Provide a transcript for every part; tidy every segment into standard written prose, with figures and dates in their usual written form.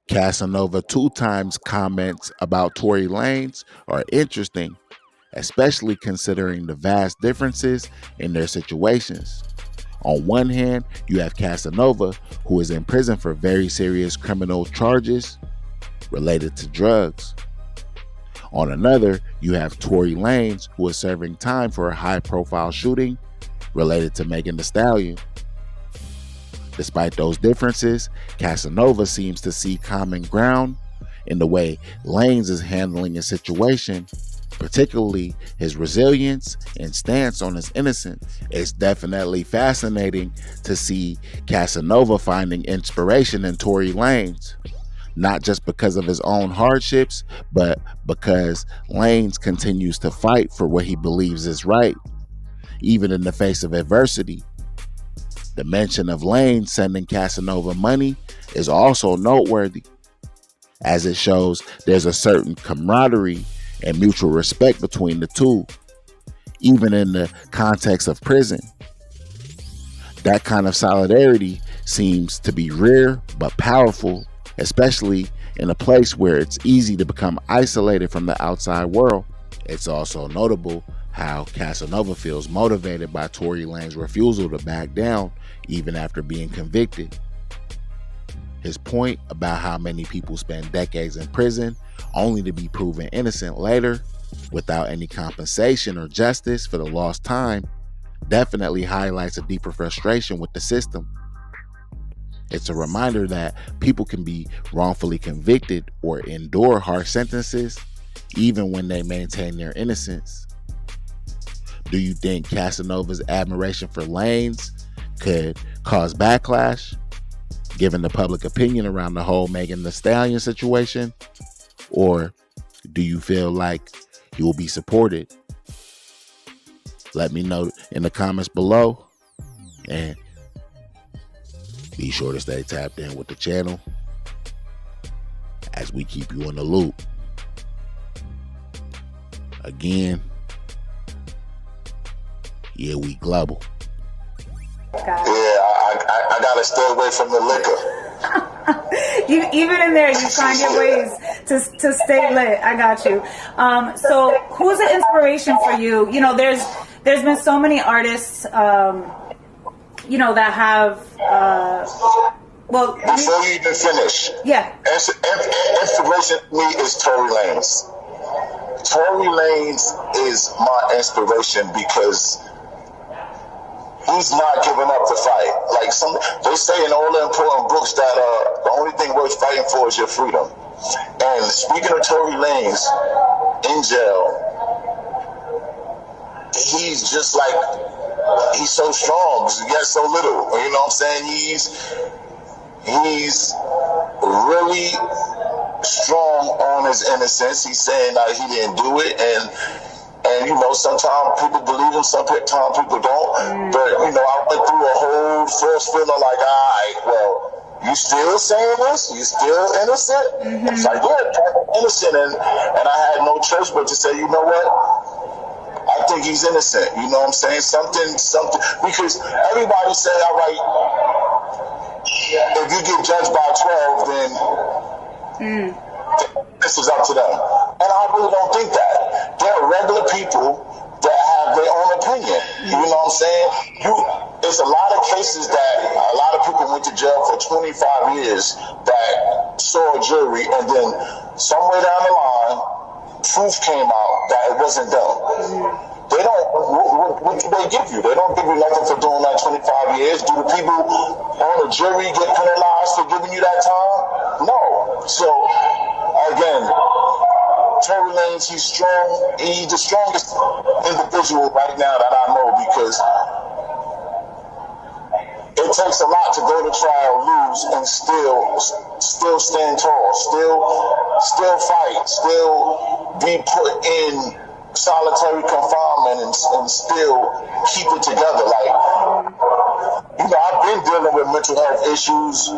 Casanova 2 times comments about Tory Lanez are interesting, especially considering the vast differences in their situations. On one hand, you have Casanova, who is in prison for very serious criminal charges related to drugs. On another, you have ToryLanez, who is serving time for a high-profile shooting related to Megan Thee Stallion. Despite those differences, Casanova seems to see common ground in the way Lanez is handling his situation, particularly his resilience and stance on his innocence. It's definitely fascinating to see Casanova finding inspiration in Tory Lanez, not just because of his own hardships, but because Lanez continues to fight for what he believes is right, even in the face of adversity. The mention of Lanez sending Casanova money is also noteworthy, as it shows there's a certain camaraderie and mutual respect between the two, even in the context of prison. That kind of solidarity seems to be rare but powerful, especially in a place where it's easy to become isolated from the outside world. It's also notable how Casanova feels motivated by Tory Lanez's refusal to back down even after being convicted. His point about how many people spend decades in prison only to be proven innocent later without any compensation or justice for the lost time definitely highlights a deeper frustration with the system. It's a reminder that people can be wrongfully convicted or endure harsh sentences even when they maintain their innocence. Do you think Casanova's admiration for Lanez could cause backlash, given the public opinion around the whole Megan Thee Stallion situation? Or do you feel like he will be supported? Let me know in the comments below, and be sure to stay tapped in with the channel as we keep you in the loop. Again, yeah, we global. I gotta stay away from the liquor. Even in there, you find your ways to stay lit. I got you. So who's an inspiration for you? You know, there's been so many artists, you know, that have, well. Before you even finish. Yeah. Inspiration to me is ToryLanez. ToryLanez is my inspiration because he's not giving up the fight. Like they say in all the important books that the only thing worth fighting for is your freedom. And speaking of ToryLanez, in jail, he's just like, he's so strong, yet so little. You know what I'm saying? He's really strong on his innocence. He's saying that he didn't do it, and you know, sometimes people believe him, sometimes people don't. But you know, I went through a whole first feeling like, all right, well, you still saying this? You still innocent? It's like, yeah, innocent, and I had no choice but to say, you know what? I think he's innocent. You know what I'm saying? Something, because everybody say, all right, if you get judged by 12, then this is up to them. And I really don't think that. There are regular people that have their own opinion. You know what I'm saying? There's a lot of cases that a lot of people went to jail for 25 years that saw a jury, and then somewhere down the line, proof came out that it wasn't done. They don't, what do they give you? They don't give you nothing for doing that 25 years. Do the people on the jury get penalized for giving you that time? No. So, again, ToryLanez, he's strong. He's the strongest individual right now that I know, because it takes a lot to go to trial, lose, and still stand tall, still fight, still be put in solitary confinement and still keep it together. Like, you know, I've been dealing with mental health issues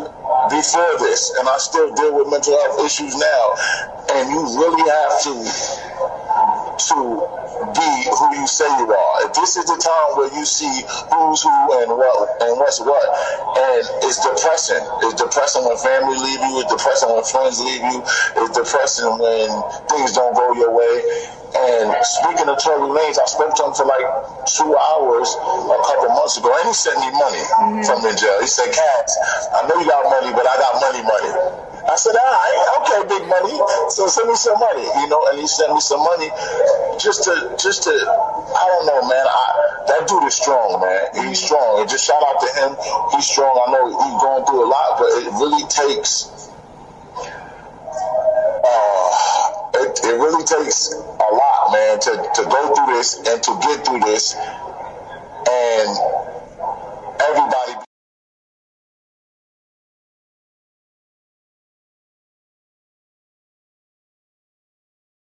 before this, and I still deal with mental health issues now. And you really have to to be who you say you are. If this is the time where you see who's who and what's what, and it's depressing. It's depressing when family leave you. It's depressing when friends leave you. It's depressing when things don't go your way. And speaking of ToryLanez, I spoke to him for like 2 hours a couple months ago, and he sent me money from in jail. He said, "Cass, I know you got money, but I got money. I said, all right, okay, big money. So send me some money, and he sent me some money just to, I don't know, man. That dude is strong, man. He's strong. And just shout out to him. He's strong. I know he's going through a lot, but it really takes, it really takes a lot, man, to go through this and to get through this. And everybody